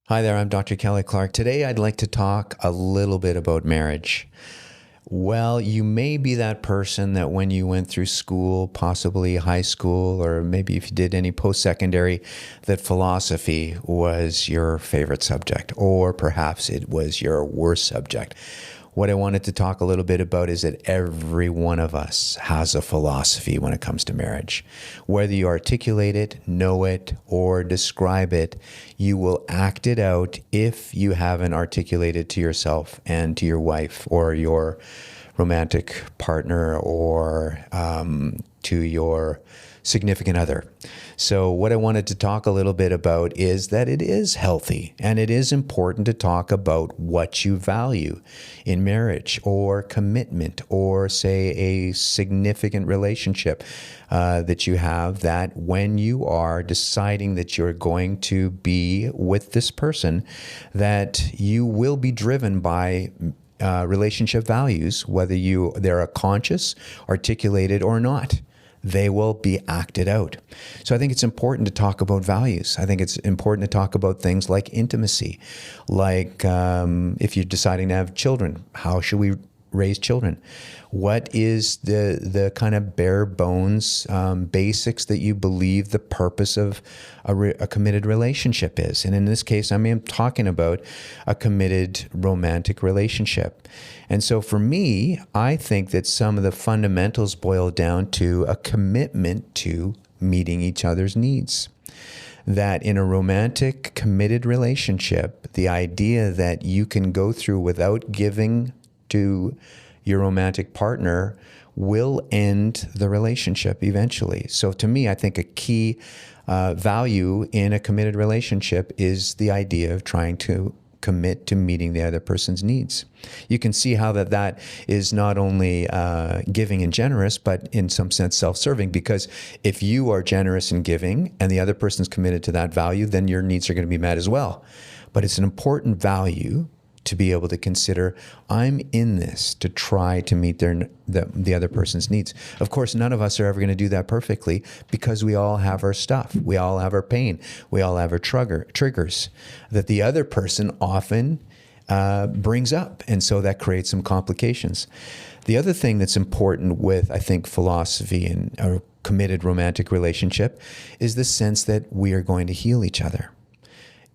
Hi there, I'm Dr. Kelly Clarke. Today I'd like to talk a little bit about marriage. Well, you may be that person that when you went through school, possibly high school, or maybe if you did any post-secondary, that philosophy was your favorite subject, or perhaps it was your worst subject. What I wanted to talk a little bit about is that every one of us has a philosophy when it comes to marriage. Whether you articulate it, know it, or describe it, you will act it out if you haven't articulated to yourself and to your wife or your romantic partner or to your significant other. So what I wanted to talk a little bit about is that it is healthy and it is important to talk about what you value in marriage or commitment or say a significant relationship that you have, that when you are deciding that you're going to be with this person, that you will be driven by relationship values, whether they're conscious, articulated or not. They will be acted out. So I think it's important to talk about values. I think it's important to talk about things like intimacy, like if you're deciding to have children, how should we raise children? What is the kind of bare bones basics that you believe the purpose of a committed relationship is? And in this case, I'm talking about a committed romantic relationship. And so for me, I think that some of the fundamentals boil down to a commitment to meeting each other's needs. That in a romantic, committed relationship, the idea that you can go through without giving to your romantic partner will end the relationship eventually. So to me, I think a key value in a committed relationship is the idea of trying to commit to meeting the other person's needs. You can see how that is not only giving and generous, but in some sense self-serving, because if you are generous and giving and the other person's committed to that value, then your needs are going to be met as well. But it's an important value to be able to consider, I'm in this to try to meet the other person's needs. Of course, none of us are ever going to do that perfectly because we all have our stuff. We all have our pain. We all have our triggers that the other person often brings up. And so that creates some complications. The other thing that's important with, I think, philosophy and a committed romantic relationship is the sense that we are going to heal each other.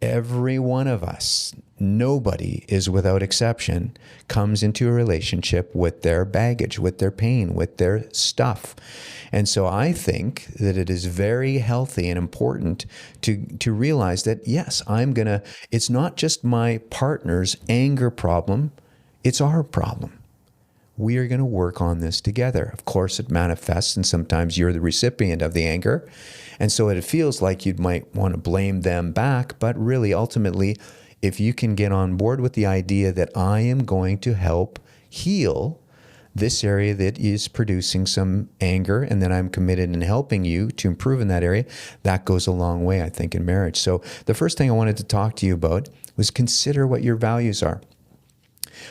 Every one of us, nobody is without exception, comes into a relationship with their baggage, with their pain, with their stuff. And so I think that it is very healthy and important to realize that, yes, it's not just my partner's anger problem, it's our problem. We are going to work on this together. Of course, it manifests, and sometimes you're the recipient of the anger. And so it feels like you might want to blame them back. But really, ultimately, if you can get on board with the idea that I am going to help heal this area that is producing some anger, and that I'm committed in helping you to improve in that area, that goes a long way, I think, in marriage. So the first thing I wanted to talk to you about was consider what your values are.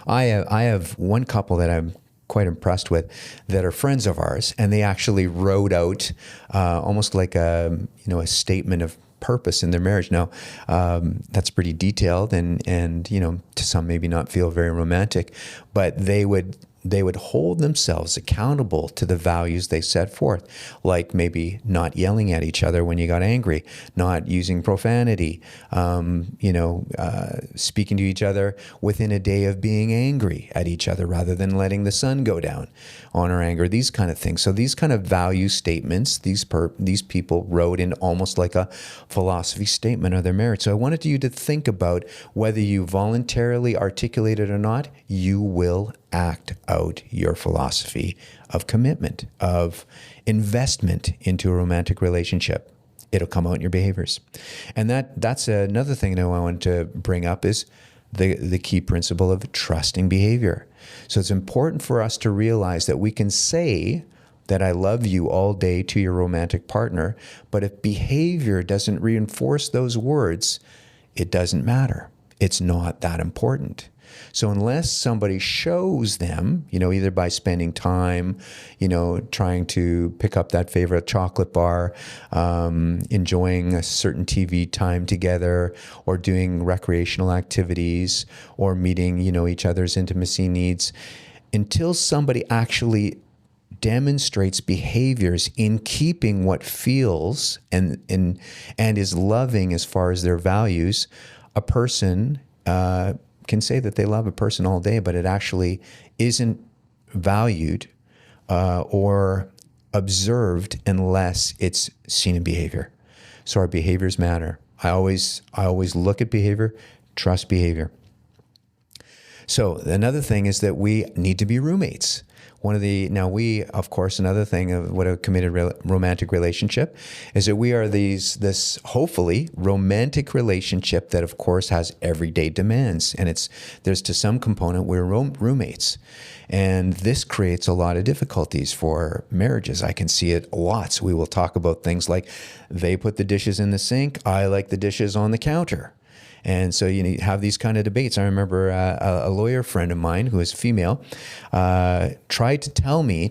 I have one couple that I'm quite impressed with that are friends of ours, and they actually wrote out almost like a statement of purpose in their marriage. Now, that's pretty detailed and to some maybe not feel very romantic, but they would hold themselves accountable to the values they set forth, like maybe not yelling at each other when you got angry, not using profanity, speaking to each other within a day of being angry at each other rather than letting the sun go down on our anger, these kind of things. So these kind of value statements, these people wrote in almost like a philosophy statement of their marriage. So I wanted you to think about whether you voluntarily articulate it or not, you will act out your philosophy of commitment, of investment into a romantic relationship. It'll come out in your behaviors. And that's another thing that I want to bring up is the key principle of trusting behavior. So it's important for us to realize that we can say that I love you all day to your romantic partner, but if behavior doesn't reinforce those words, it doesn't matter. It's not that important. So unless somebody shows them, either by spending time, trying to pick up that favorite chocolate bar, enjoying a certain TV time together, or doing recreational activities, or meeting, each other's intimacy needs, until somebody actually demonstrates behaviors in keeping what feels and is loving as far as their values, a person can say that they love a person all day, but it actually isn't valued or observed unless it's seen in behavior. So our behaviors matter. I always look at behavior, trust behavior. So another thing is that we need to be roommates. Of course, another thing of what a committed romantic relationship is that we are this hopefully romantic relationship that of course has everyday demands. And there's to some component we're roommates. And this creates a lot of difficulties for marriages. I can see it lots. We will talk about things like they put the dishes in the sink. I like the dishes on the counter. And so you have these kind of debates. I remember a lawyer friend of mine who is female tried to tell me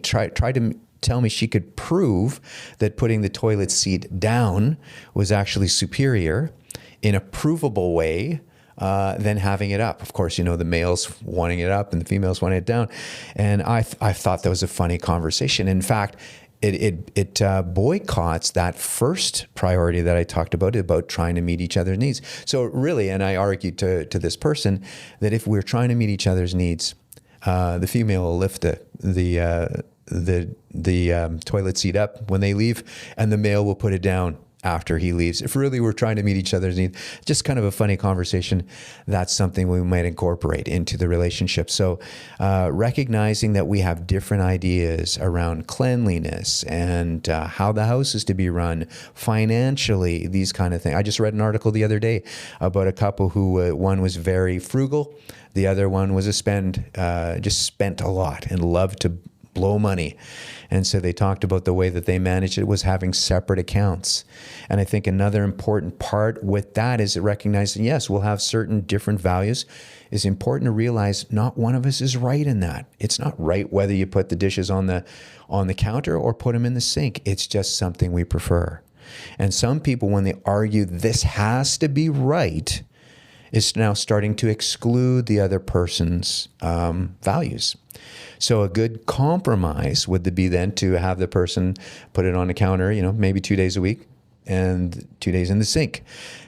she could prove that putting the toilet seat down was actually superior in a provable way than having it up. Of course, the males wanting it up and the females wanting it down. And I thought that was a funny conversation. In fact, it boycotts that first priority that I talked about trying to meet each other's needs. So really, and I argued to this person that if we're trying to meet each other's needs, the female will lift the toilet seat up when they leave, and the male will put it down after he leaves. If really we're trying to meet each other's needs, just kind of a funny conversation, that's something we might incorporate into the relationship. So recognizing that we have different ideas around cleanliness and how the house is to be run, financially, these kind of things. I just read an article the other day about a couple who one was very frugal, the other one was just spent a lot and loved to blow money. And so they talked about the way that they managed it was having separate accounts. And I think another important part with that is recognizing, yes, we'll have certain different values. It's important to realize not one of us is right in that. It's not right whether you put the dishes on the counter or put them in the sink. It's just something we prefer. And some people, when they argue this has to be right, is now starting to exclude the other person's values. So a good compromise would be then to have the person put it on the counter, maybe 2 days a week and 2 days in the sink,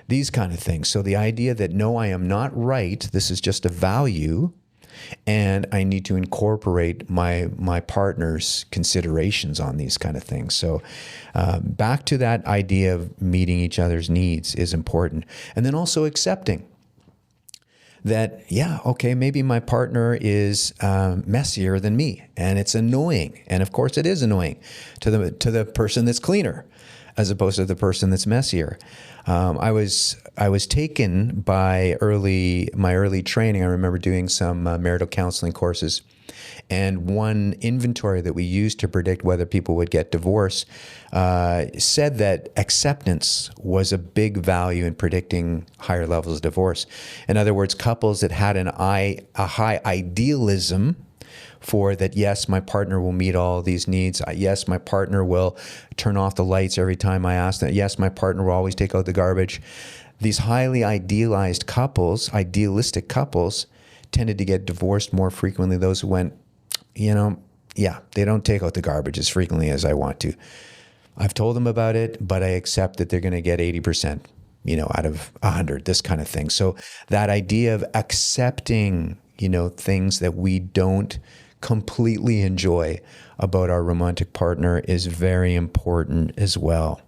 these kind of things. So the idea that, no, I am not right. This is just a value, and I need to incorporate my partner's considerations on these kind of things. So back to that idea of meeting each other's needs is important. And then also accepting that, maybe my partner is messier than me, and it's annoying. And of course, it is annoying to the person that's cleaner, as opposed to the person that's messier. I was taken by my early training. I remember doing some marital counseling courses. And one inventory that we used to predict whether people would get divorced said that acceptance was a big value in predicting higher levels of divorce. In other words, couples that had a high idealism for that, yes, my partner will meet all these needs. Yes, my partner will turn off the lights every time I ask that. Yes, my partner will always take out the garbage. These highly idealistic couples, tended to get divorced more frequently. Those who went, they don't take out the garbage as frequently as I want to. I've told them about it, but I accept that they're going to get 80%, out of 100, this kind of thing. So that idea of accepting, things that we don't completely enjoy about our romantic partner is very important as well.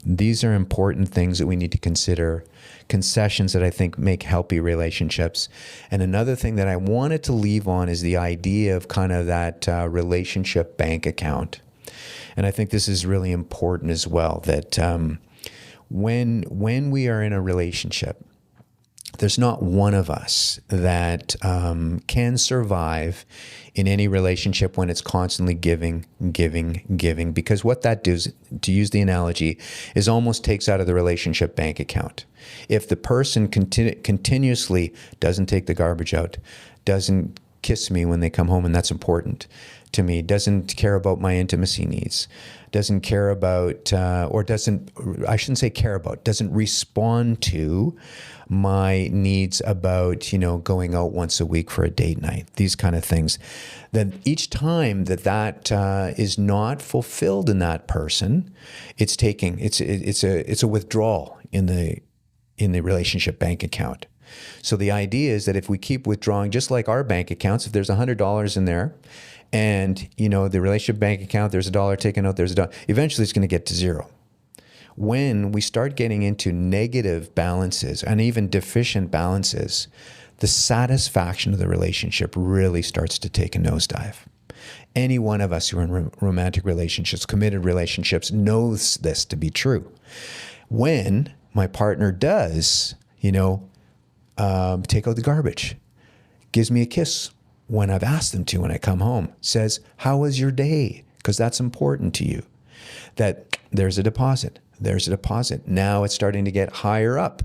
These are important things that we need to consider, concessions that I think make healthy relationships. And another thing that I wanted to leave on is the idea of kind of that relationship bank account. And I think this is really important as well, that when we are in a relationship, there's not one of us that can survive in any relationship when it's constantly giving, because what that does, to use the analogy, is almost takes out of the relationship bank account. If the person continuously doesn't take the garbage out, doesn't kiss me when they come home, and that's important to me, doesn't care about my intimacy needs, doesn't care about, doesn't respond to my needs about, going out once a week for a date night, these kind of things, then each time that is not fulfilled in that person, it's a withdrawal in the relationship bank account. So the idea is that if we keep withdrawing, just like our bank accounts, if there's $100 in there, and the relationship bank account, there's $1 taken out, there's $1, eventually it's going to get to zero. When we start getting into negative balances and even deficient balances, the satisfaction of the relationship really starts to take a nosedive. Any one of us who are in romantic relationships, committed relationships, knows this to be true. When my partner does, take out the garbage, gives me a kiss when I've asked them to when I come home, says, "How was your day?" Because that's important to you. That there's a deposit. There's a deposit. Now it's starting to get higher up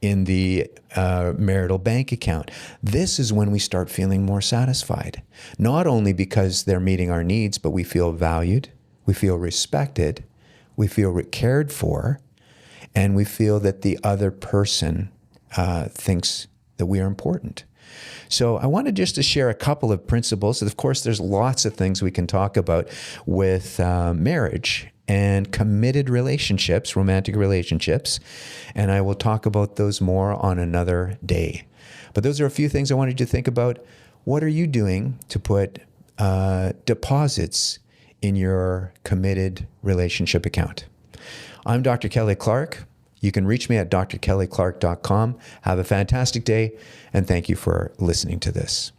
in the marital bank account. This is when we start feeling more satisfied. Not only because they're meeting our needs, but we feel valued, we feel respected, we feel cared for, and we feel that the other person thinks that we are important. So I wanted just to share a couple of principles. Of course, there's lots of things we can talk about with marriage and committed relationships, romantic relationships, and I will talk about those more on another day. But those are a few things I wanted you to think about. What are you doing to put deposits in your committed relationship account? I'm Dr. Kelly Clarke. You can reach me at drkellyclarke.com. Have a fantastic day, and thank you for listening to this.